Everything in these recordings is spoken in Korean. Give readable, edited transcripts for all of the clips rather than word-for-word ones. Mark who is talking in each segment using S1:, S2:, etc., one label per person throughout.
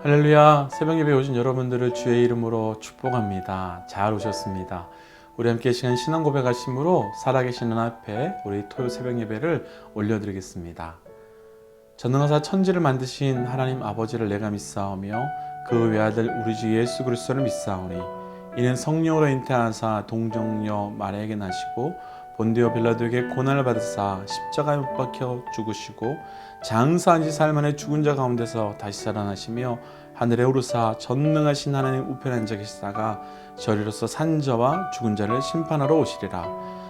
S1: 할렐루야. 새벽 예배에 오신 여러분들을 주의 이름으로 축복합니다. 잘 오셨습니다. 우리 함께 시간 신앙 고백하심으로 살아계시는 앞에 우리 토요 새벽 예배를 올려드리겠습니다. 전능하사 천지를 만드신 하나님 아버지를 내가 믿사오며 그 외아들 우리 주 예수 그리스도를 믿사오니 이는 성령으로 잉태하사 동정녀 마리아에게 나시고 본디오 빌라도에게 고난을 받으사 십자가에 못 박혀 죽으시고 장사한 지 사흘 만에 죽은 자 가운데서 다시 살아나시며 하늘에 오르사 전능하신 하나님 우편에 앉아 계시다가 저리로서 산자와 죽은 자를 심판하러 오시리라.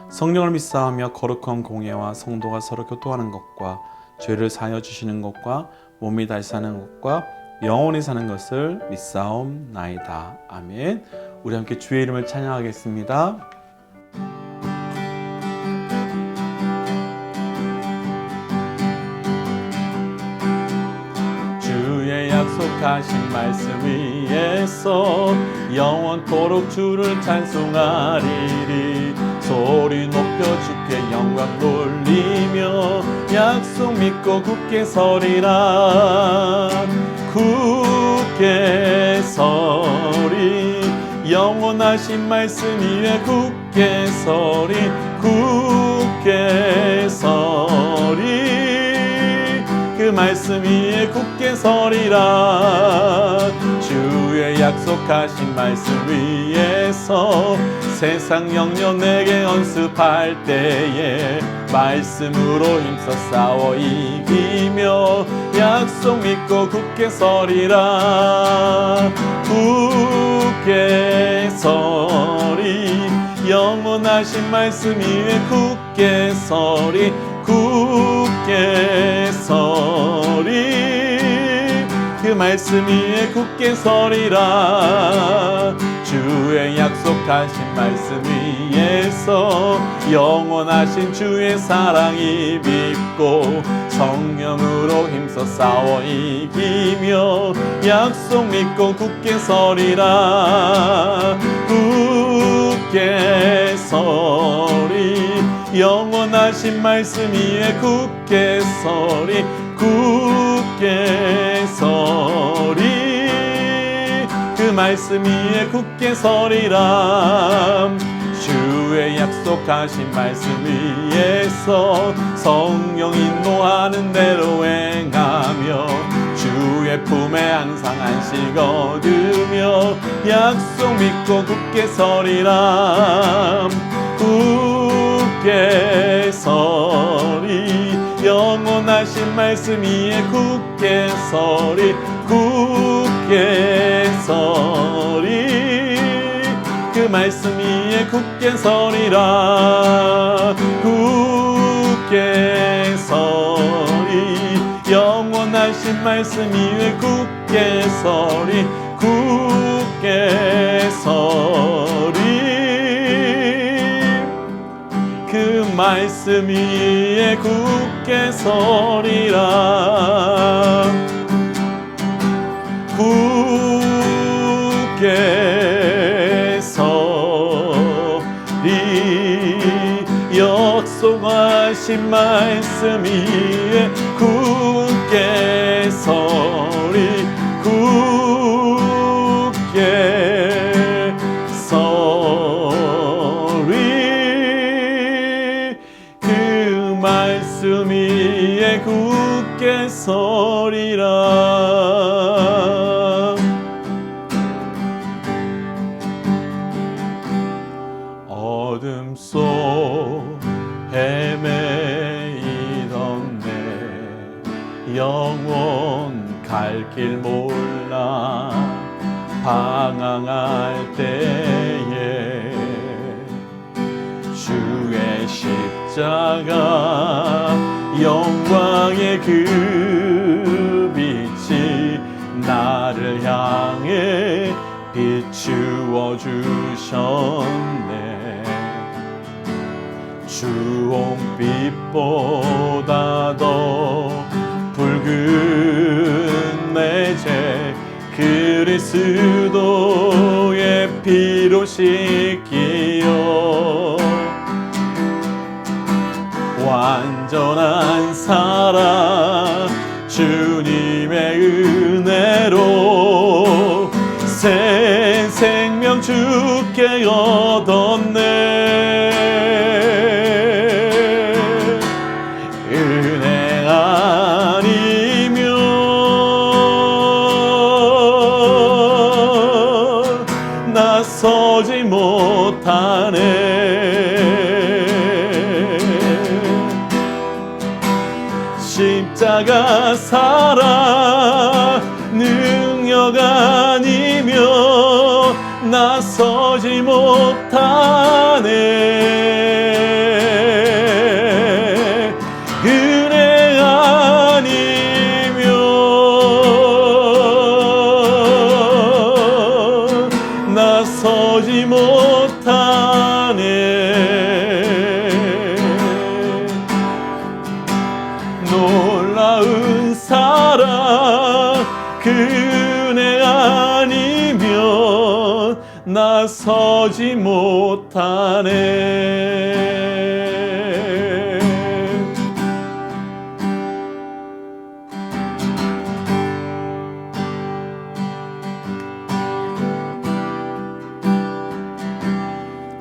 S1: 성령을 믿사오며 거룩한 공예와 성도가 서로 교통하는 것과 죄를 사하여 주시는 것과 몸이 다시 사는 것과 영원히 사는 것을 믿사옵나이다. 아멘. 우리 함께 주의 이름을 찬양하겠습니다. 주의 약속하신 말씀 위에서 영원토록 주를 찬송하리리. 소리 높여 주께 영광 돌리며 약속 믿고 굳게 서리라. 굳게 서리. 영원하신 말씀 위에 굳게 서리. 굳게 서리. 그 말씀 위에 굳게 서리라. 주의 약속하신 말씀 위에서 세상 영역 내게 언습할 때에 말씀으로 힘써 싸워 이기며 약속 믿고 굳게 서리라. 굳게 서리. 영원하신 말씀 위에 굳게 서리. 굳게 서리. 그 말씀 위에 굳게 서리라. 주의 약속하신 말씀 위에서 영원하신 주의 사랑이 밉고 성령으로 힘써 싸워 이기며 약속 믿고 굳게 서리라. 굳게 서리. 영원하신 말씀 위에 굳게 서리. 굳게 서리. 그 말씀 위에 굳게 서리라. 주의 약속하신 말씀 위에서 성령 인도하는 대로 행하며 주의 품에 항상 안식 얻으며 약속 믿고 굳게 서리라. 굳게 서리. 영원하신 말씀 위에 굳게 서리. 굳게 서리. 그 말씀 위에 굳게 서리라. 굳게 서리. 영원하신 말씀 위에 굳게 서리. 굳게 서리. 그 말씀 위에 굳게 서리라. 굳게 서리. 약속하신 말씀 위에 굳게 서리. 굳게 서리. 그 말씀 위에 굳게 서리라. 어둠 속 헤매이던 내 영혼 갈 길 몰라 방황할 때에 주의 십자가 영광의 그 빛이 나를 향해 비추어 주셨네. 주홍빛보다 더 붉은 내 죄 그리스도의 피로 씻기어 완전한 사랑 주님의 은혜로 새 생명 주께 얻었네. 은혜 아니면 나서지 못하네. 십자가 사랑 능력 아니면 나서지 못하네. 은혜 아니면 나서지 못하네. 놀라운 사랑 그 은혜 아니면 나서지 못하네.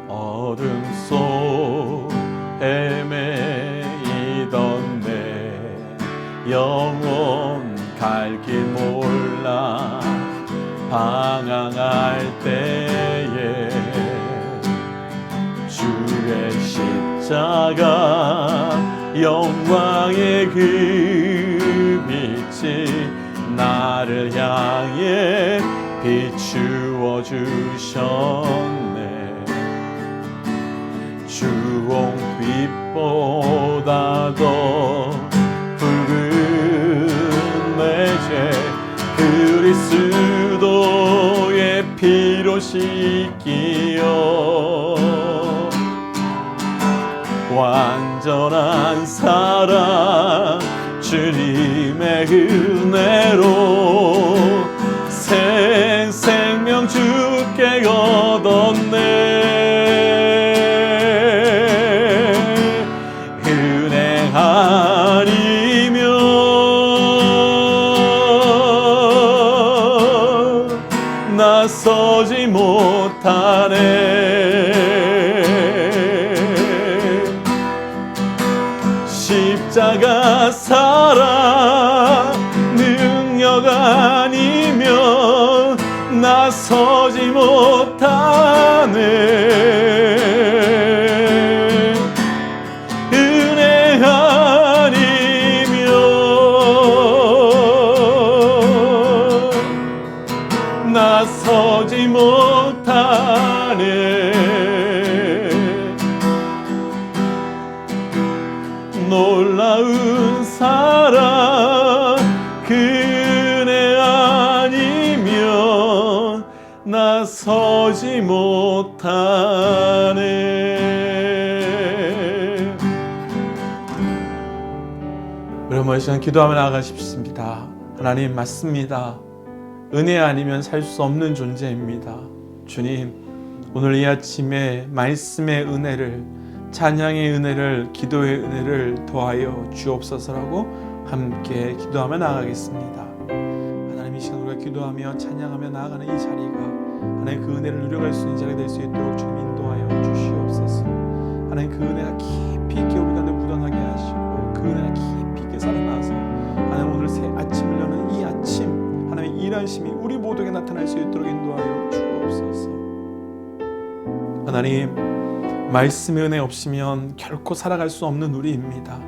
S1: 어둠 속 헤매이던 내 영혼 갈 길 몰라 방황할 때에 주의 십자가 영광의 그 빛이 나를 향해 비추어 주셨네. 주홍빛보다도 붉은 내 죄 그리스도의 피로 씻기어 완전한 사랑 주님의 은혜로 새 생명 주께 얻었네. 은혜 아니면 나서지 못하네. 십자가 사랑 능력 아니면 나서지 못하네. 은혜 아니면 나서지 못하네. 놀라운 사랑 그 은혜 아니면 나서지 못하네. 우리 한번 시간 기도하며 나아가십시다. 하나님 맞습니다. 은혜 아니면 살 수 없는 존재입니다. 주님, 오늘 이 아침에 말씀의 은혜를, 찬양의 은혜를, 기도의 은혜를 더하여 주옵소서라고 함께 기도하며 나아가겠습니다. 하나님, 이 시간 우리가 기도하며 찬양하며 나아가는 이 자리가 하나님 그 은혜를 누려갈 수 있는 자리가 될 수 있도록 주님 인도하여 주시옵소서. 하나님 그 은혜가 깊이 있게 우리 가운데 묻어나게 하시고 그 은혜가 깊이 있게 살아나서 하나님 오늘 새 아침을 여는 이 아침 하나님의 일하심이 우리 모두에게 나타날 수 있도록 인도하여 주옵소서. 하나님, 말씀의 은혜 없이면 결코 살아갈 수 없는 우리입니다.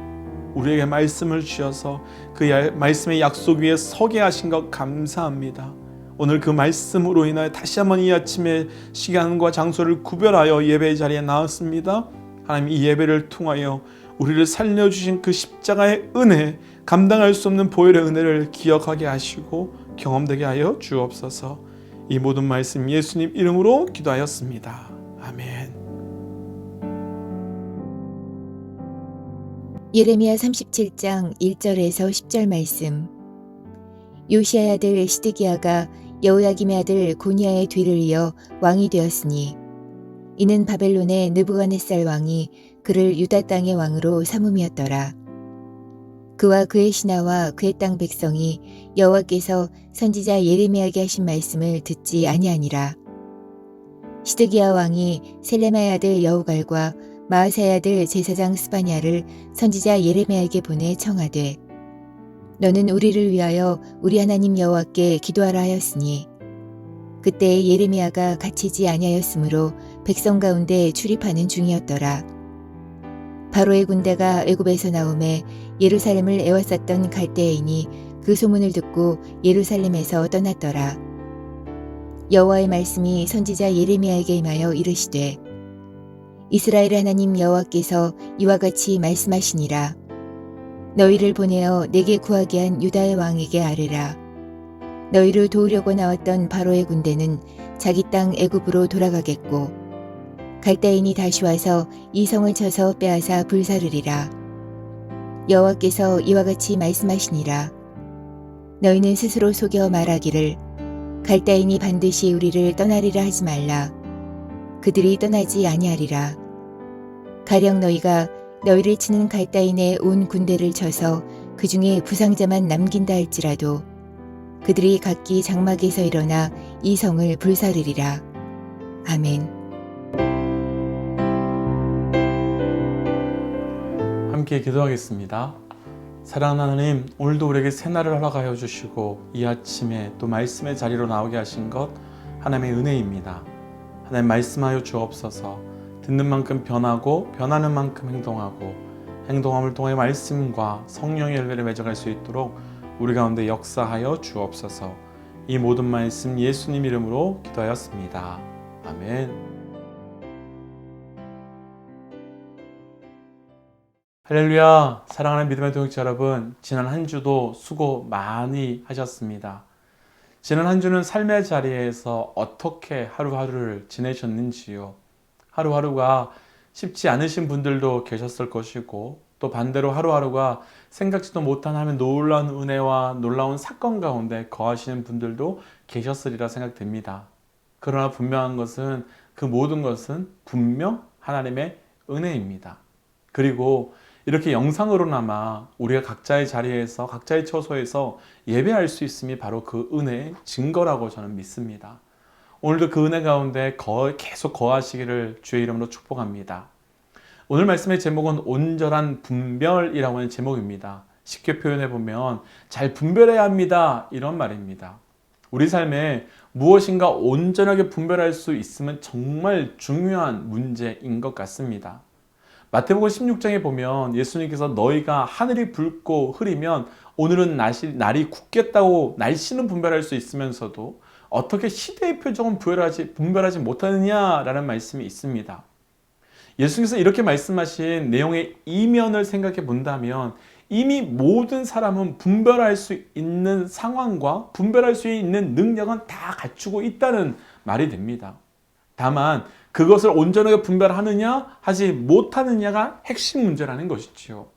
S1: 우리에게 말씀을 주셔서 그 말씀의 약속 위에 서게 하신 것 감사합니다. 오늘 그 말씀으로 인하여 다시 한번 이 아침에 시간과 장소를 구별하여 예배의 자리에 나왔습니다. 하나님, 이 예배를 통하여 우리를 살려주신 그 십자가의 은혜, 감당할 수 없는 보혈의 은혜를 기억하게 하시고 경험되게 하여 주옵소서. 이 모든 말씀 예수님 이름으로 기도하였습니다. 아멘.
S2: 예레미야 37장 1절에서 10절 말씀. 요시아의 아들 시드기야가 여호야김의 아들 고니아의 뒤를 이어 왕이 되었으니 이는 바벨론의 느부갓네살 왕이 그를 유다 땅의 왕으로 삼음이었더라. 그와 그의 신하와 그의 땅 백성이 여호와께서 선지자 예레미야에게 하신 말씀을 듣지 아니하니라. 시드기야 왕이 셀레마의 아들 여우갈과 마아사의 아들 제사장 스바냐를 선지자 예레미야에게 보내 청하되 너는 우리를 위하여 우리 하나님 여호와께 기도하라 하였으니 그때 예레미야가 갇히지 아니하였으므로 백성 가운데 출입하는 중이었더라. 바로의 군대가 애굽에서 나오매 예루살렘을 에워쌌던 갈대인이 그 소문을 듣고 예루살렘에서 떠났더라. 여호와의 말씀이 선지자 예레미야에게 임하여 이르시되 이스라엘 하나님 여호와께서 이와 같이 말씀하시니라. 너희를 보내어 내게 구하게 한 유다의 왕에게 아뢰라. 너희를 도우려고 나왔던 바로의 군대는 자기 땅 애굽으로 돌아가겠고 갈대인이 다시 와서 이 성을 쳐서 빼앗아 불사르리라. 여호와께서 이와 같이 말씀하시니라. 너희는 스스로 속여 말하기를 갈대인이 반드시 우리를 떠나리라 하지 말라. 그들이 떠나지 아니하리라. 가령 너희가 너희를 치는 갈대인의 온 군대를 쳐서 그 중에 부상자만 남긴다 할지라도 그들이 각기 장막에서 일어나 이 성을 불사르리라. 아멘.
S1: 함께 기도하겠습니다. 사랑하는 하나님, 오늘도 우리에게 새날을 허락하여 주시고 이 아침에 또 말씀의 자리로 나오게 하신 것 하나님의 은혜입니다. 하나님 말씀하여 주옵소서. 듣는 만큼 변하고 변하는 만큼 행동하고 행동함을 통해 말씀과 성령의 열매를 맺어갈 수 있도록 우리 가운데 역사하여 주옵소서. 이 모든 말씀 예수님 이름으로 기도하였습니다. 아멘. 할렐루야. 사랑하는 믿음의 동역자 여러분, 지난 한 주도 수고 많이 하셨습니다. 지난 한 주는 삶의 자리에서 어떻게 하루하루를 지내셨는지요? 하루하루가 쉽지 않으신 분들도 계셨을 것이고 또 반대로 하루하루가 생각지도 못한 하나님의 놀라운 은혜와 놀라운 사건 가운데 거하시는 분들도 계셨으리라 생각됩니다. 그러나 분명한 것은 그 모든 것은 분명 하나님의 은혜입니다. 그리고 이렇게 영상으로나마 우리가 각자의 자리에서 각자의 처소에서 예배할 수 있음이 바로 그 은혜의 증거라고 저는 믿습니다. 오늘도 그 은혜 가운데 계속 거하시기를 주의 이름으로 축복합니다. 오늘 말씀의 제목은 온전한 분별이라고 하는 제목입니다. 쉽게 표현해 보면 잘 분별해야 합니다, 이런 말입니다. 우리 삶에 무엇인가 온전하게 분별할 수 있으면 정말 중요한 문제인 것 같습니다. 마태복음 16장에 보면 예수님께서 너희가 하늘이 붉고 흐리면 오늘은 날이 굳겠다고 날씨는 분별할 수 있으면서도 어떻게 시대의 표정은 분별하지 못하느냐라는 말씀이 있습니다. 예수님께서 이렇게 말씀하신 내용의 이면을 생각해 본다면 이미 모든 사람은 분별할 수 있는 상황과 분별할 수 있는 능력은 다 갖추고 있다는 말이 됩니다. 다만 그것을 온전하게 분별하느냐 하지 못하느냐가 핵심 문제라는 것이지요.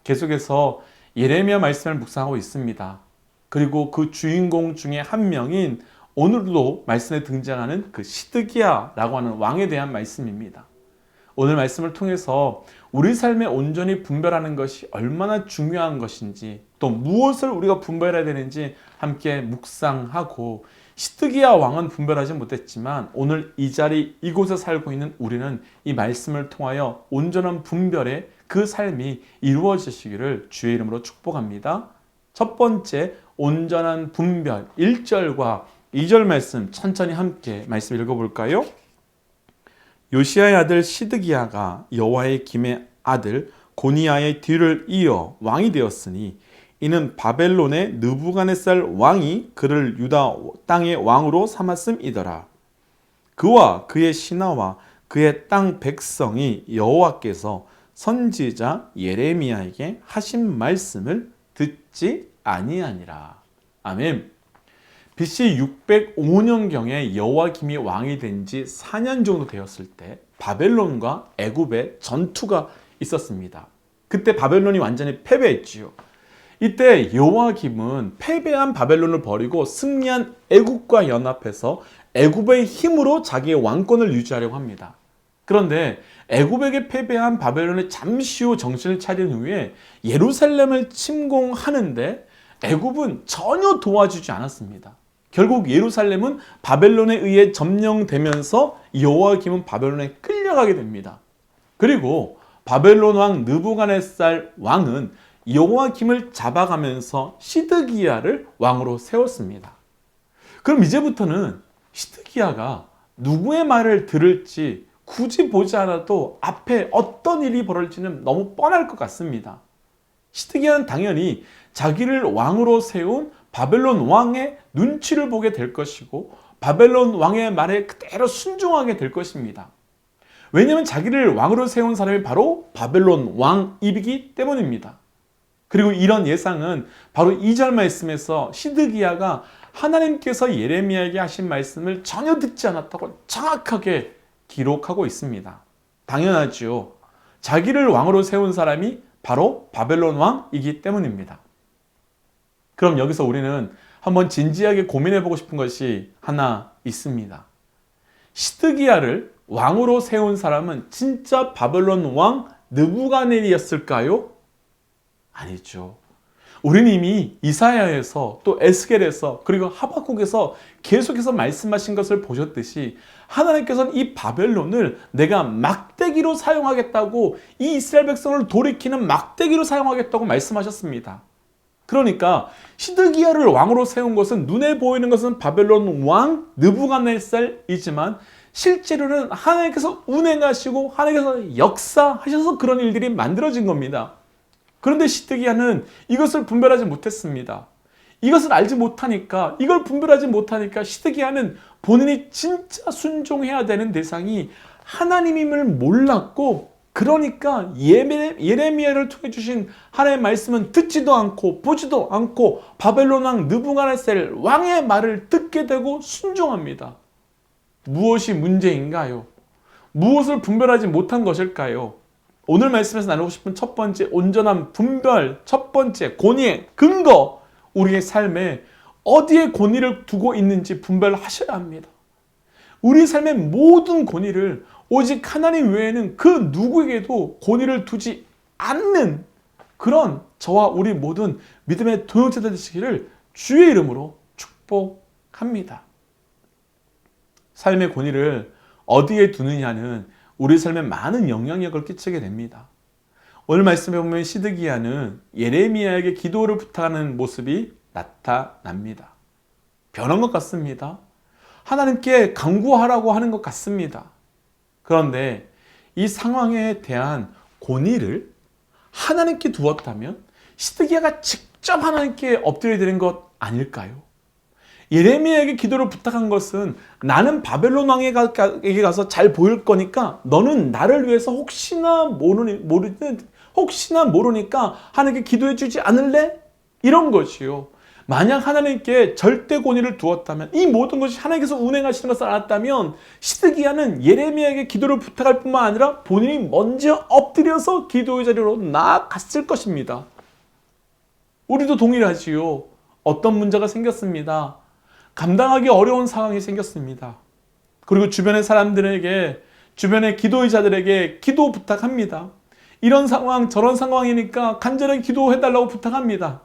S1: 계속해서 예레미야 말씀을 묵상하고 있습니다. 그리고 그 주인공 중에 한 명인 오늘도 말씀에 등장하는 그 시드기야라고 하는 왕에 대한 말씀입니다. 오늘 말씀을 통해서 우리 삶에 온전히 분별하는 것이 얼마나 중요한 것인지 또 무엇을 우리가 분별해야 되는지 함께 묵상하고 시드기야 왕은 분별하지 못했지만 오늘 이 자리 이곳에 살고 있는 우리는 이 말씀을 통하여 온전한 분별의 그 삶이 이루어지시기를 주의 이름으로 축복합니다. 첫 번째 온전한 분별 1절과 2절 말씀 천천히 함께 말씀 읽어볼까요? 요시야의 아들 시드기야가 여호와의 김의 아들 고니야의 뒤를 이어 왕이 되었으니 이는 바벨론의 느부갓네살 왕이 그를 유다 땅의 왕으로 삼았음이더라. 그와 그의 신하와 그의 땅 백성이 여호와께서 선지자 예레미야에게 하신 말씀을 듣지 아니하니라. 아멘. BC 605년경에 여호와김이 왕이 된 지 4년 정도 되었을 때 바벨론과 애굽의 전투가 있었습니다. 그때 바벨론이 완전히 패배했지요. 이때 여호와김은 패배한 바벨론을 버리고 승리한 애굽과 연합해서 애굽의 힘으로 자기의 왕권을 유지하려고 합니다. 그런데 애굽에게 패배한 바벨론이 잠시 후 정신을 차린 후에 예루살렘을 침공하는데 애굽은 전혀 도와주지 않았습니다. 결국 예루살렘은 바벨론에 의해 점령되면서 여호야김은 바벨론에 끌려가게 됩니다. 그리고 바벨론 왕 느부갓네살 왕은 여호야김을 잡아가면서 시드기야를 왕으로 세웠습니다. 그럼 이제부터는 시드기야가 누구의 말을 들을지 굳이 보지 않아도 앞에 어떤 일이 벌어질지는 너무 뻔할 것 같습니다. 시드기야는 당연히 자기를 왕으로 세운 바벨론 왕의 눈치를 보게 될 것이고 바벨론 왕의 말에 그대로 순종하게 될 것입니다. 왜냐하면 자기를 왕으로 세운 사람이 바로 바벨론 왕이기 때문입니다. 그리고 이런 예상은 바로 2절 말씀에서 시드기야가 하나님께서 예레미야에게 하신 말씀을 전혀 듣지 않았다고 정확하게 기록하고 있습니다. 당연하지요. 자기를 왕으로 세운 사람이 바로 바벨론 왕이기 때문입니다. 그럼 여기서 우리는 한번 진지하게 고민해보고 싶은 것이 하나 있습니다. 시드기야를 왕으로 세운 사람은 진짜 바벨론 왕 느부갓네살이었을까요? 아니죠. 우리는 이미 이사야에서 또 에스겔에서 그리고 하박국에서 계속해서 말씀하신 것을 보셨듯이 하나님께서는 이 바벨론을 내가 막대기로 사용하겠다고, 이 이스라엘 백성을 돌이키는 막대기로 사용하겠다고 말씀하셨습니다. 그러니까 시드기야를 왕으로 세운 것은, 눈에 보이는 것은 바벨론 왕 느부갓네살이지만 실제로는 하나님께서 운행하시고 하나님께서 역사하셔서 그런 일들이 만들어진 겁니다. 그런데 시드기야는 이것을 분별하지 못했습니다. 이것을 알지 못하니까, 이걸 분별하지 못하니까 시드기야는 본인이 진짜 순종해야 되는 대상이 하나님임을 몰랐고, 그러니까 예레미야를 통해 주신 하나님의 말씀은 듣지도 않고 보지도 않고 바벨론 왕 느부갓네살 왕의 말을 듣게 되고 순종합니다. 무엇이 문제인가요? 무엇을 분별하지 못한 것일까요? 오늘 말씀에서 나누고 싶은 첫 번째 온전한 분별, 첫 번째 권위의 근거, 우리의 삶에 어디에 권위를 두고 있는지 분별하셔야 합니다. 우리 삶의 모든 권위를 오직 하나님 외에는 그 누구에게도 권위를 두지 않는 그런 저와 우리 모든 믿음의 동역자들 되시기를 주의 이름으로 축복합니다. 삶의 권위를 어디에 두느냐는 우리 삶에 많은 영향력을 끼치게 됩니다. 오늘 말씀에 보면 시드기야는 예레미야에게 기도를 부탁하는 모습이 나타납니다. 변한 것 같습니다. 하나님께 간구하라고 하는 것 같습니다. 그런데 이 상황에 대한 권위를 하나님께 두었다면 시드기야가 직접 하나님께 엎드려야 것 아닐까요? 예레미야에게 기도를 부탁한 것은 나는 바벨론 왕에게 가서 잘 보일 거니까 너는 나를 위해서 혹시나 모르니까 하나님께 기도해 주지 않을래? 이런 것이요. 만약 하나님께 절대 권위를 두었다면, 이 모든 것이 하나님께서 운행하시는 것을 알았다면 시드기야는 예레미야에게 기도를 부탁할 뿐만 아니라 본인이 먼저 엎드려서 기도의 자리로 나아갔을 것입니다. 우리도 동일하지요. 어떤 문제가 생겼습니다. 감당하기 어려운 상황이 생겼습니다. 그리고 주변의 사람들에게, 주변의 기도의자들에게 기도 부탁합니다. 이런 상황 저런 상황이니까 간절하게 기도해달라고 부탁합니다.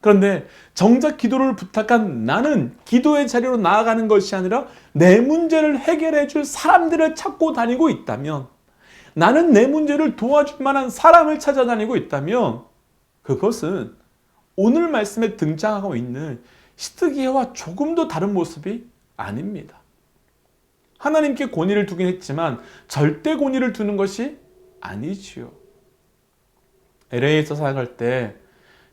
S1: 그런데 정작 기도를 부탁한 나는 기도의 자리로 나아가는 것이 아니라 내 문제를 해결해 줄 사람들을 찾고 다니고 있다면, 나는 내 문제를 도와줄 만한 사람을 찾아다니고 있다면, 그것은 오늘 말씀에 등장하고 있는 시드기야와 조금도 다른 모습이 아닙니다. 하나님께 권위를 두긴 했지만 절대 권위를 두는 것이 아니지요. LA에서 살아갈 때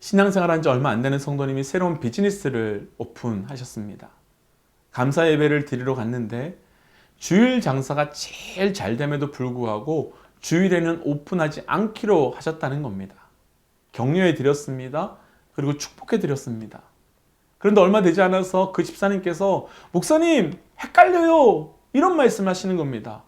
S1: 신앙생활한 지 얼마 안 되는 성도님이 새로운 비즈니스를 오픈하셨습니다. 감사 예배를 드리러 갔는데 주일 장사가 제일 잘 됨에도 불구하고 주일에는 오픈하지 않기로 하셨다는 겁니다. 격려해 드렸습니다. 그리고 축복해 드렸습니다. 그런데 얼마 되지 않아서 그 집사님께서 목사님 헷갈려요 이런 말씀을 하시는 겁니다.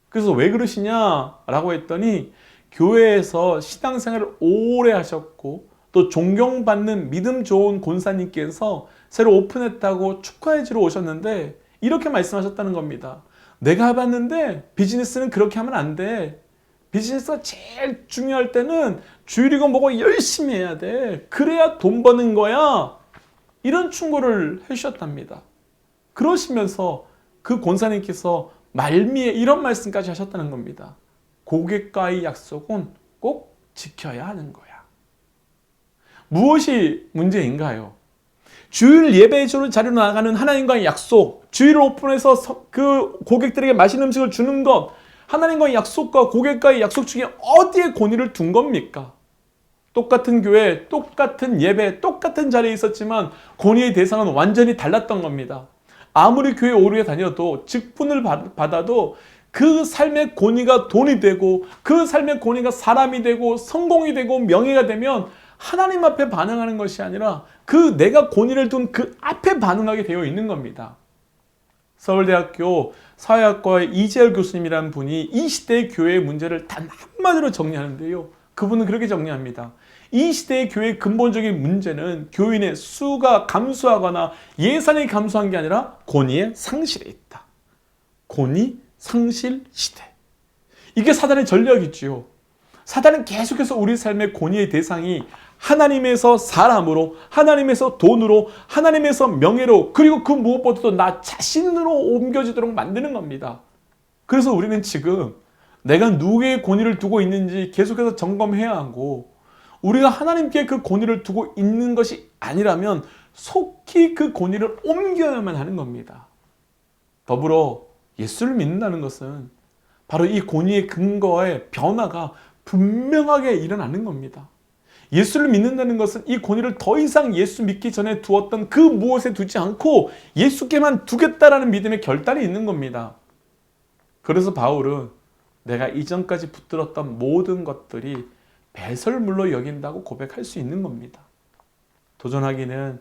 S1: 그래서 왜 그러시냐라고 했더니 교회에서 신앙생활을 오래 하셨고 또 존경받는 믿음 좋은 권사님께서 새로 오픈했다고 축하해 주러 오셨는데 이렇게 말씀하셨다는 겁니다. 내가 해봤는데 비즈니스는 그렇게 하면 안 돼. 비즈니스가 제일 중요할 때는 주일이고 뭐고 열심히 해야 돼. 그래야 돈 버는 거야. 이런 충고를 해주셨답니다. 그러시면서 그 권사님께서 말미에 이런 말씀까지 하셨다는 겁니다. 고객과의 약속은 꼭 지켜야 하는 거야. 무엇이 문제인가요? 주일 예배 자리로 나가는 하나님과의 약속, 주일을 오픈해서 그 고객들에게 맛있는 음식을 주는 것, 하나님과의 약속과 고객과의 약속 중에 어디에 권위를 둔 겁니까? 똑같은 교회, 똑같은 예배, 똑같은 자리에 있었지만 권위의 대상은 완전히 달랐던 겁니다. 아무리 교회 오래 다녀도 직분을 받아도 그 삶의 권위가 돈이 되고 그 삶의 권위가 사람이 되고 성공이 되고 명예가 되면 하나님 앞에 반응하는 것이 아니라 그 내가 권위를 둔 그 앞에 반응하게 되어 있는 겁니다. 서울대학교 사회학과의 이재열 교수님이라는 분이 이 시대의 교회의 문제를 단 한마디로 정리하는데요. 그분은 그렇게 정리합니다. 이 시대의 교회의 근본적인 문제는 교인의 수가 감소하거나 예산이 감소한 게 아니라 권위의 상실에 있다. 권위 상실 시대. 이게 사단의 전략이지요. 사단은 계속해서 우리 삶의 권위의 대상이 하나님에서 사람으로, 하나님에서 돈으로, 하나님에서 명예로, 그리고 그 무엇보다도 나 자신으로 옮겨지도록 만드는 겁니다. 그래서 우리는 지금 내가 누구의 권위를 두고 있는지 계속해서 점검해야 하고, 우리가 하나님께 그 권위를 두고 있는 것이 아니라면 속히 그 권위를 옮겨야만 하는 겁니다. 더불어 예수를 믿는다는 것은 바로 이 권위의 근거의 변화가 분명하게 일어나는 겁니다. 예수를 믿는다는 것은 이 권위를 더 이상 예수 믿기 전에 두었던 그 무엇에 두지 않고 예수께만 두겠다라는 믿음의 결단이 있는 겁니다. 그래서 바울은 내가 이전까지 붙들었던 모든 것들이 배설물로 여긴다고 고백할 수 있는 겁니다. 도전하기는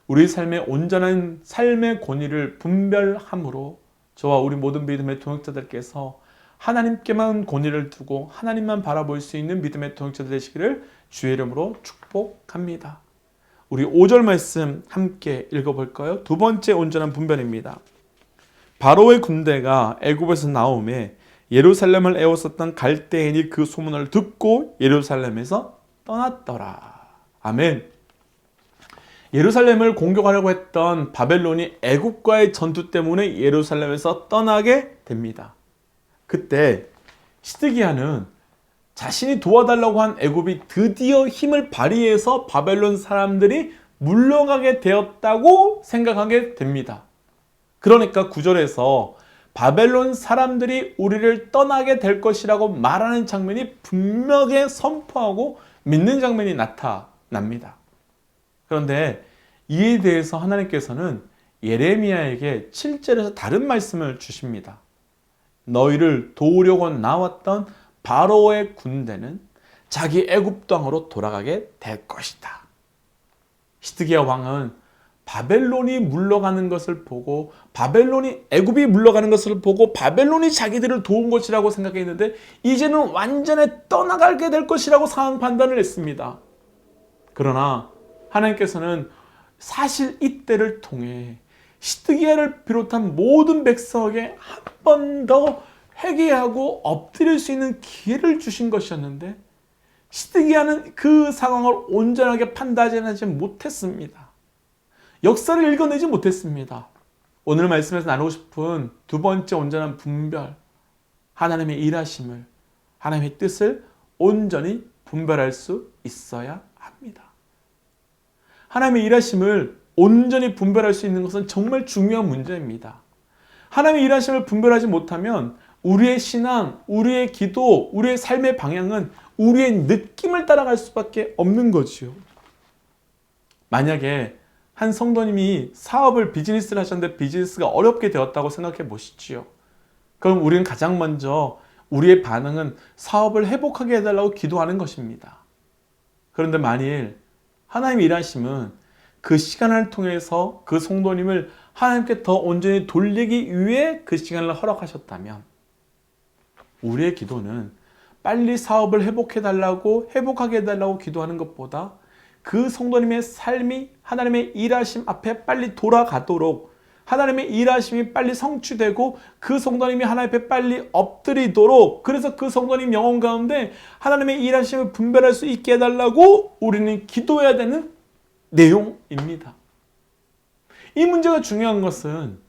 S1: 우리 삶의 온전한 삶의 권위를 분별함으로 저와 우리 모든 믿음의 동역자들께서 하나님께만 권위를 두고 하나님만 바라볼 수 있는 믿음의 동역자들 되시기를 주의 이름으로 축복합니다. 우리 5절 말씀 함께 읽어볼까요? 두 번째 온전한 분별입니다. 바로의 군대가 애굽에서 나오매 예루살렘을 에워쌌던 갈대인이 그 소문을 듣고 예루살렘에서 떠났더라. 아멘. 예루살렘을 공격하려고 했던 바벨론이 애굽과의 전투 때문에 예루살렘에서 떠나게 됩니다. 그때 시드기야는 자신이 도와달라고 한 애굽이 드디어 힘을 발휘해서 바벨론 사람들이 물러가게 되었다고 생각하게 됩니다. 그러니까 9절에서 바벨론 사람들이 우리를 떠나게 될 것이라고 말하는 장면이 분명하게 선포하고 믿는 장면이 나타납니다. 그런데 이에 대해서 하나님께서는 예레미야에게 7절에서 다른 말씀을 주십니다. 너희를 도우려고 나왔던 바로의 군대는 자기 애굽 땅으로 돌아가게 될 것이다. 시드기야 왕은 바벨론이 물러가는 것을 보고 애굽이 물러가는 것을 보고 바벨론이 자기들을 도운 것이라고 생각했는데 이제는 완전히 떠나가게 될 것이라고 상황 판단을 했습니다. 그러나 하나님께서는 사실 이때를 통해 시드기야를 비롯한 모든 백성에게 한 번 더 회개하고 엎드릴 수 있는 기회를 주신 것이었는데 시드기야는 그 상황을 온전하게 판단하지 못했습니다. 역사를 읽어내지 못했습니다. 오늘 말씀에서 나누고 싶은 두 번째 온전한 분별, 하나님의 일하심을, 하나님의 뜻을 온전히 분별할 수 있어야 합니다. 하나님의 일하심을 온전히 분별할 수 있는 것은 정말 중요한 문제입니다. 하나님의 일하심을 분별하지 못하면 우리의 신앙, 우리의 기도, 우리의 삶의 방향은 우리의 느낌을 따라갈 수밖에 없는 거지요. 만약에 한 성도님이 비즈니스를 하셨는데 비즈니스가 어렵게 되었다고 생각해 보시지요. 그럼 우리는 가장 먼저 우리의 반응은 사업을 회복하게 해달라고 기도하는 것입니다. 그런데 만일 하나님의 일하심은 그 시간을 통해서 그 성도님을 하나님께 더 온전히 돌리기 위해 그 시간을 허락하셨다면 우리의 기도는 빨리 사업을 회복하게 해달라고 기도하는 것보다 그 성도님의 삶이 하나님의 일하심 앞에 빨리 돌아가도록 하나님의 일하심이 빨리 성취되고 그 성도님이 하나님 앞에 빨리 엎드리도록, 그래서 그 성도님 영혼 가운데 하나님의 일하심을 분별할 수 있게 해달라고 우리는 기도해야 되는 내용입니다. 이 문제가 중요한 것은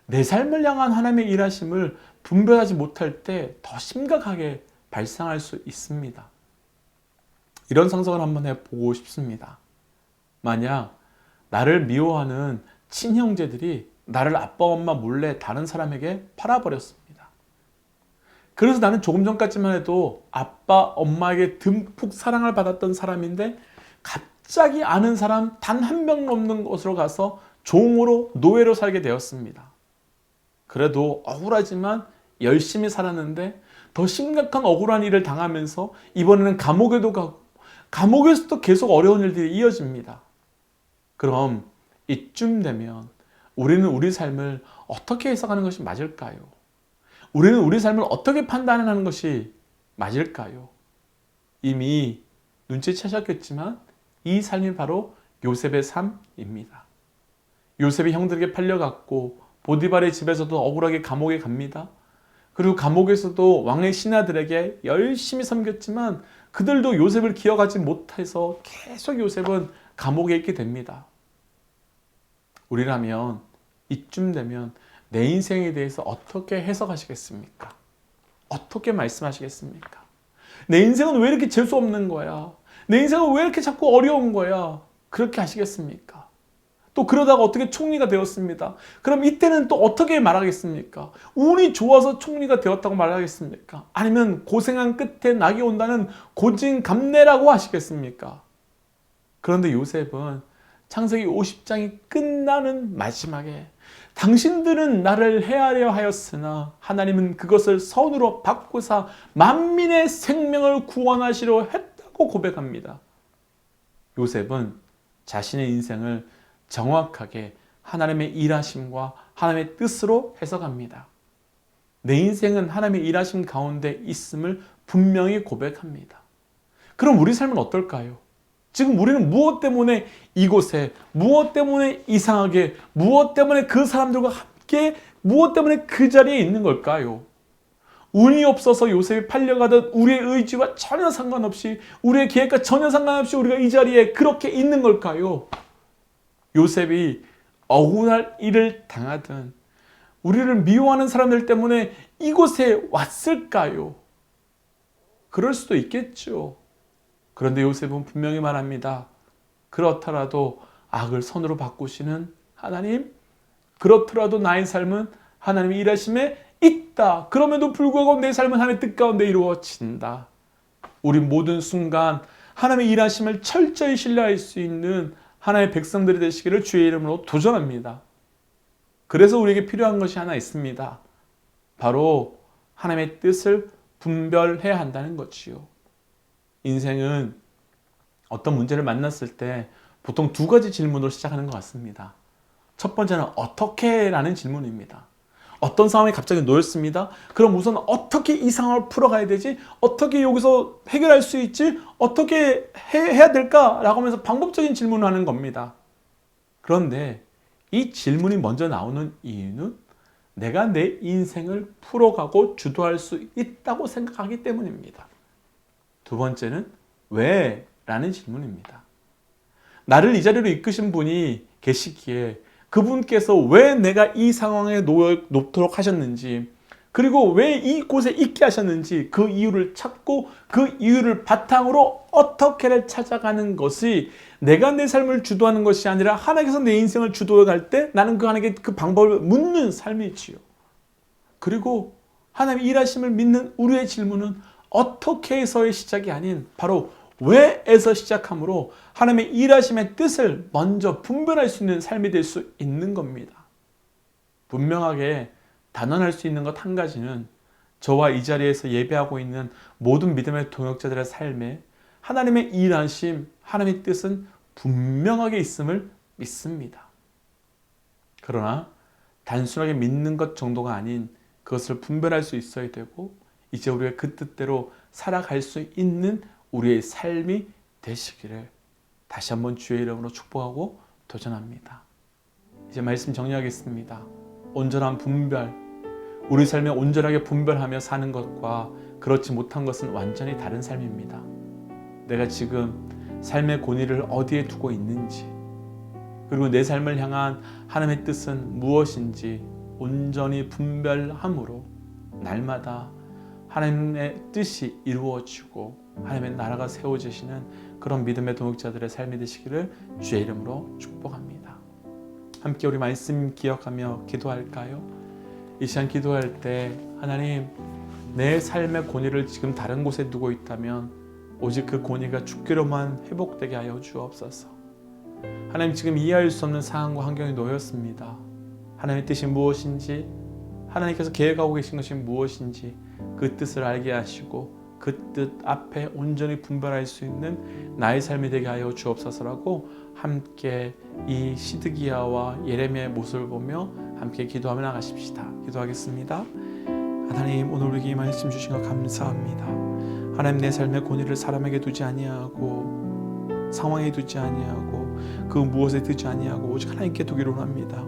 S1: 내 삶을 향한 하나님의 일하심을 분별하지 못할 때 더 심각하게 발생할 수 있습니다. 이런 상상을 한번 해보고 싶습니다. 만약 나를 미워하는 친형제들이 나를 아빠 엄마 몰래 다른 사람에게 팔아버렸습니다. 그래서 나는 조금 전까지만 해도 아빠 엄마에게 듬뿍 사랑을 받았던 사람인데 갑자기 아는 사람 단 한 명 없는 곳으로 가서 종으로 노예로 살게 되었습니다. 그래도 억울하지만 열심히 살았는데 더 심각한 억울한 일을 당하면서 이번에는 감옥에도 가고 감옥에서도 계속 어려운 일들이 이어집니다. 그럼 이쯤 되면 우리는 우리 삶을 어떻게 해석하는 것이 맞을까요? 우리는 우리 삶을 어떻게 판단하는 것이 맞을까요? 이미 눈치채셨겠지만 이 삶이 바로 요셉의 삶입니다. 요셉이 형들에게 팔려갔고 보디발의 집에서도 억울하게 감옥에 갑니다. 그리고 감옥에서도 왕의 신하들에게 열심히 섬겼지만 그들도 요셉을 기억하지 못해서 계속 요셉은 감옥에 있게 됩니다. 우리라면 이쯤 되면 내 인생에 대해서 어떻게 해석하시겠습니까? 어떻게 말씀하시겠습니까? 내 인생은 왜 이렇게 재수 없는 거야? 내 인생은 왜 이렇게 자꾸 어려운 거야? 그렇게 하시겠습니까? 또 그러다가 어떻게 총리가 되었습니다. 그럼 이때는 또 어떻게 말하겠습니까? 운이 좋아서 총리가 되었다고 말하겠습니까? 아니면 고생한 끝에 낙이 온다는 고진감래라고 하시겠습니까? 그런데 요셉은 창세기 50장이 끝나는 마지막에 당신들은 나를 해하려 하였으나 하나님은 그것을 선으로 바꾸사 만민의 생명을 구원하시려 했다고 고백합니다. 요셉은 자신의 인생을 정확하게 하나님의 일하심과 하나님의 뜻으로 해석합니다. 내 인생은 하나님의 일하심 가운데 있음을 분명히 고백합니다. 그럼 우리 삶은 어떨까요? 지금 우리는 무엇 때문에 이곳에, 무엇 때문에 이상하게, 무엇 때문에 그 사람들과 함께, 무엇 때문에 그 자리에 있는 걸까요? 운이 없어서 요셉이 팔려가던 우리의 의지와 전혀 상관없이, 우리의 계획과 전혀 상관없이 우리가 이 자리에 그렇게 있는 걸까요? 요셉이 억울할 일을 당하든 우리를 미워하는 사람들 때문에 이곳에 왔을까요? 그럴 수도 있겠죠. 그런데 요셉은 분명히 말합니다. 그렇더라도 악을 선으로 바꾸시는 하나님, 그렇더라도 나의 삶은 하나님의 일하심에 있다. 그럼에도 불구하고 내 삶은 하나님의 뜻 가운데 이루어진다. 우리 모든 순간 하나님의 일하심을 철저히 신뢰할 수 있는 하나님의 백성들이 되시기를 주의 이름으로 도전합니다. 그래서 우리에게 필요한 것이 하나 있습니다. 바로 하나님의 뜻을 분별해야 한다는 것이요. 인생은 어떤 문제를 만났을 때 보통 두 가지 질문으로 시작하는 것 같습니다. 첫 번째는 어떻게? 라는 질문입니다. 어떤 상황에 갑자기 놓였습니다. 그럼 우선 어떻게 이 상황을 풀어가야 되지? 어떻게 여기서 해결할 수 있지? 어떻게 해야 될까? 라고 하면서 방법적인 질문을 하는 겁니다. 그런데 이 질문이 먼저 나오는 이유는 내가 내 인생을 풀어가고 주도할 수 있다고 생각하기 때문입니다. 두 번째는 왜? 라는 질문입니다. 나를 이 자리로 이끄신 분이 계시기에 그분께서 왜 내가 이 상황에 놓도록 하셨는지, 그리고 왜 이곳에 있게 하셨는지 그 이유를 찾고 그 이유를 바탕으로 어떻게를 찾아가는 것이 내가 내 삶을 주도하는 것이 아니라 하나님께서 내 인생을 주도해 갈 때 나는 그 하나님께 그 방법을 묻는 삶이지요. 그리고 하나님의 일하심을 믿는 우리의 질문은 어떻게에서의 시작이 아닌 바로 왜에서 시작함으로 하나님의 일하심의 뜻을 먼저 분별할 수 있는 삶이 될 수 있는 겁니다. 분명하게 단언할 수 있는 것 한 가지는 저와 이 자리에서 예배하고 있는 모든 믿음의 동역자들의 삶에 하나님의 일하심, 하나님의 뜻은 분명하게 있음을 믿습니다. 그러나 단순하게 믿는 것 정도가 아닌 그것을 분별할 수 있어야 되고 이제 우리가 그 뜻대로 살아갈 수 있는 우리의 삶이 되시기를 다시 한번 주의 이름으로 축복하고 도전합니다. 이제 말씀 정리하겠습니다. 온전한 분별, 우리 삶에 온전하게 분별하며 사는 것과 그렇지 못한 것은 완전히 다른 삶입니다. 내가 지금 삶의 권위를 어디에 두고 있는지, 그리고 내 삶을 향한 하나님의 뜻은 무엇인지 온전히 분별함으로 날마다 하나님의 뜻이 이루어지고 하나님의 나라가 세워지시는 그런 믿음의 동역자들의 삶이 되시기를 주의 이름으로 축복합니다. 함께 우리 말씀 기억하며 기도할까요? 이 시간 기도할 때 하나님, 내 삶의 권위를 지금 다른 곳에 두고 있다면 오직 그 권위가 죽기로만 회복되게 하여 주옵소서. 하나님, 지금 이해할 수 없는 상황과 환경에 놓였습니다. 하나님의 뜻이 무엇인지, 하나님께서 계획하고 계신 것이 무엇인지 그 뜻을 알게 하시고 그 뜻 앞에 온전히 분별할 수 있는 나의 삶이 되게 하여 주옵소서라고 함께 이 시드기야와 예레미야의 모습을 보며 함께 기도하며 나가십시다. 기도하겠습니다. 하나님, 오늘 우리에게 이 말씀 주신 것 감사합니다. 하나님, 내 삶의 권위를 사람에게 두지 아니하고 상황에 두지 아니하고 그 무엇에 두지 아니하고 오직 하나님께 두기로 합니다.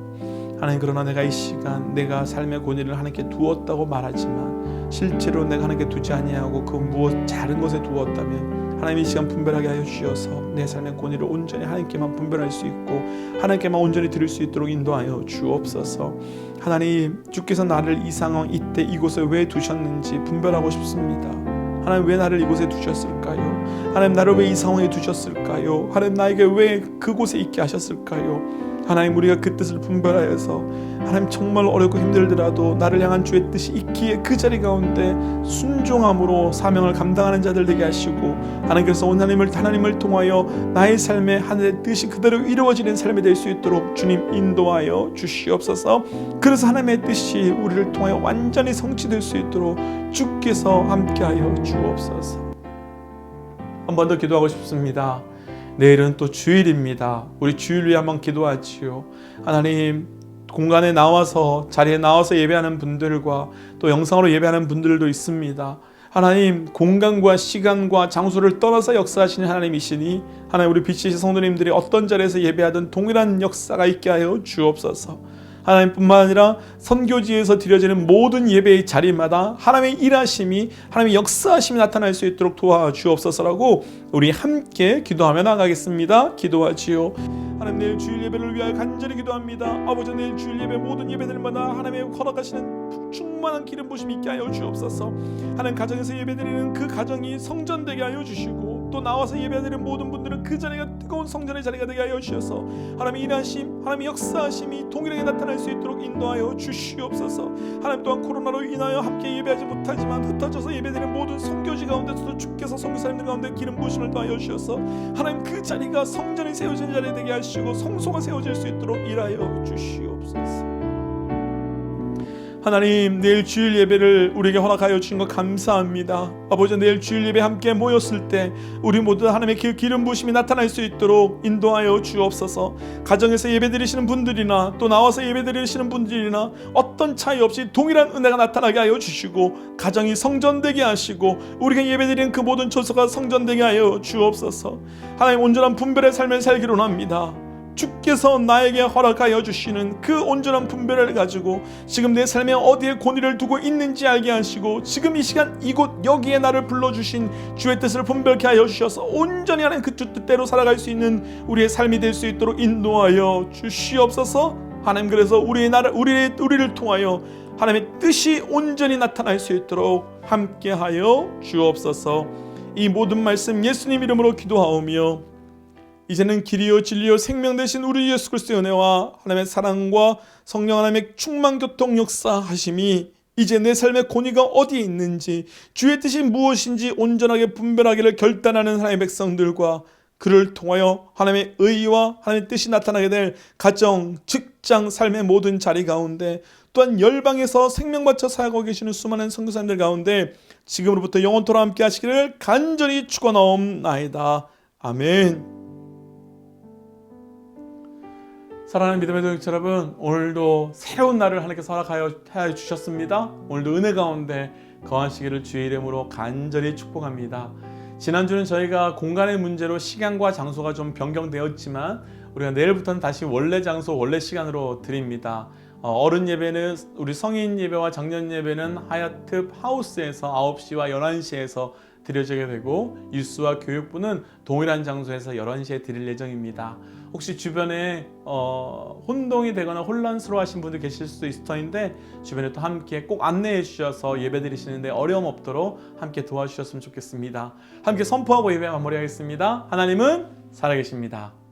S1: 하나님, 그러나 내가 이 시간 내가 삶의 권위를 하나님께 두었다고 말하지만 실제로 내가 하나님께 두지 아니하고 그 무엇 다른 것에 두었다면 하나님, 이 시간 분별하게 하여 주셔서 내 삶의 권위를 온전히 하나님께만 분별할 수 있고 하나님께만 온전히 드릴 수 있도록 인도하여 주옵소서. 하나님, 주께서 나를 이 상황 이때 이곳에 왜 두셨는지 분별하고 싶습니다. 하나님, 왜 나를 이곳에 두셨을까요? 하나님, 나를 왜 이 상황에 두셨을까요? 하나님, 나에게 왜 그곳에 있게 하셨을까요? 하나님, 우리가 그 뜻을 분별하여서 하나님, 정말 어렵고 힘들더라도 나를 향한 주의 뜻이 있기에 그 자리 가운데 순종함으로 사명을 감당하는 자들 되게 하시고 하나님께서 하나님을 통하여 나의 삶에 하나님의 뜻이 그대로 이루어지는 삶이 될 수 있도록 주님 인도하여 주시옵소서. 그래서 하나님의 뜻이 우리를 통하여 완전히 성취될 수 있도록 주께서 함께하여 주옵소서. 한 번 더 기도하고 싶습니다. 내일은 또 주일입니다. 우리 주일 위해 한번 기도하지요. 하나님, 공간에 나와서 자리에 나와서 예배하는 분들과 또 영상으로 예배하는 분들도 있습니다. 하나님, 공간과 시간과 장소를 떠나서 역사하시는 하나님이시니 하나님, 우리 BCC 성도님들이 어떤 자리에서 예배하든 동일한 역사가 있게 하여 주옵소서. 하나님뿐만 아니라 선교지에서 드려지는 모든 예배의 자리마다 하나님의 일하심이, 하나님의 역사하심이 나타날 수 있도록 도와주옵소서라고 우리 함께 기도하며 나가겠습니다. 기도하지요. 하나님, 내일 주일 예배를 위하여 간절히 기도합니다. 아버지, 내일 주일 예배 모든 예배들마다 하나님의 허락하시는 충만한 기름 부심이 있게 하여 주옵소서. 하나님, 가정에서 예배드리는 그 가정이 성전되게 하여 주시고 또 나와서 예배드리는 모든 분들은 그 자리가 뜨거운 성전의 자리가 되게 하여 주셔서 하나님의 일하심, 하나님의 역사하심이 동일하게 나타날 수 있도록 인도하여 주시옵소서. 하나님, 또한 코로나로 인하여 함께 예배하지 못하지만 흩어져서 예배드리는 모든 선교지 가운데서도 주께서 선교사님들 가운데 기름 부심을 더하여 주셔서 하나님, 그 자리가 성전이 세워진 자리 되게 하시고 성소가 세워질 수 있도록 일하여 주시옵소서. 하나님, 내일 주일 예배를 우리에게 허락하여 주신 것 감사합니다. 아버지, 내일 주일 예배 함께 모였을 때 우리 모두 하나님의 그 기름 부심이 나타날 수 있도록 인도하여 주옵소서. 가정에서 예배 드리시는 분들이나 또 나와서 예배 드리시는 분들이나 어떤 차이 없이 동일한 은혜가 나타나게 하여 주시고 가정이 성전되게 하시고 우리가 예배 드리는 그 모든 처소가 성전되게 하여 주옵소서. 하나님, 온전한 분별의 삶을 살기로 합니다. 주께서 나에게 허락하여 주시는 그 온전한 분별을 가지고 지금 내 삶에 어디에 권위를 두고 있는지 알게 하시고 지금 이 시간 이곳 여기에 나를 불러주신 주의 뜻을 분별케 하여 주셔서 온전히 하는 그 주 뜻대로 살아갈 수 있는 우리의 삶이 될 수 있도록 인도하여 주시옵소서. 하나님, 그래서 우리를 통하여 하나님의 뜻이 온전히 나타날 수 있도록 함께하여 주옵소서. 이 모든 말씀 예수님 이름으로 기도하오며 이제는 길이요 진리요 생명 되신 우리 예수 그리스도의 은혜와 하나님의 사랑과 성령 하나님의 충만 교통 역사하심이 이제 내 삶의 권위가 어디에 있는지 주의 뜻이 무엇인지 온전하게 분별하기를 결단하는 하나님의 백성들과 그를 통하여 하나님의 의와 하나님의 뜻이 나타나게 될 가정, 직장, 삶의 모든 자리 가운데 또한 열방에서 생명 바쳐 사역하고 계시는 수많은 선교사님들 가운데 지금으로부터 영원토록 함께 하시기를 간절히 축원하옵나이다. 아멘. 사랑하는 믿음의 동역자 여러분, 오늘도 새로운 날을 하나님께서 허락하여 주셨습니다. 오늘도 은혜 가운데 거하시기를 주의 이름으로 간절히 축복합니다. 지난주는 저희가 공간의 문제로 시간과 장소가 좀 변경되었지만 우리가 내일부터는 다시 원래 장소, 원래 시간으로 드립니다. 어른 예배는 우리 성인 예배와 장년 예배는 하얏트 하우스에서 9시와 11시에서 드려지게 되고 유스와 교육부는 동일한 장소에서 11시에 드릴 예정입니다. 혹시 주변에 혼동이 되거나 혼란스러워 하신 분들 계실 수도 있을 터인데 주변에 또 함께 꼭 안내해 주셔서 예배 드리시는데 어려움 없도록 함께 도와주셨으면 좋겠습니다. 함께 선포하고 예배 마무리하겠습니다. 하나님은 살아계십니다.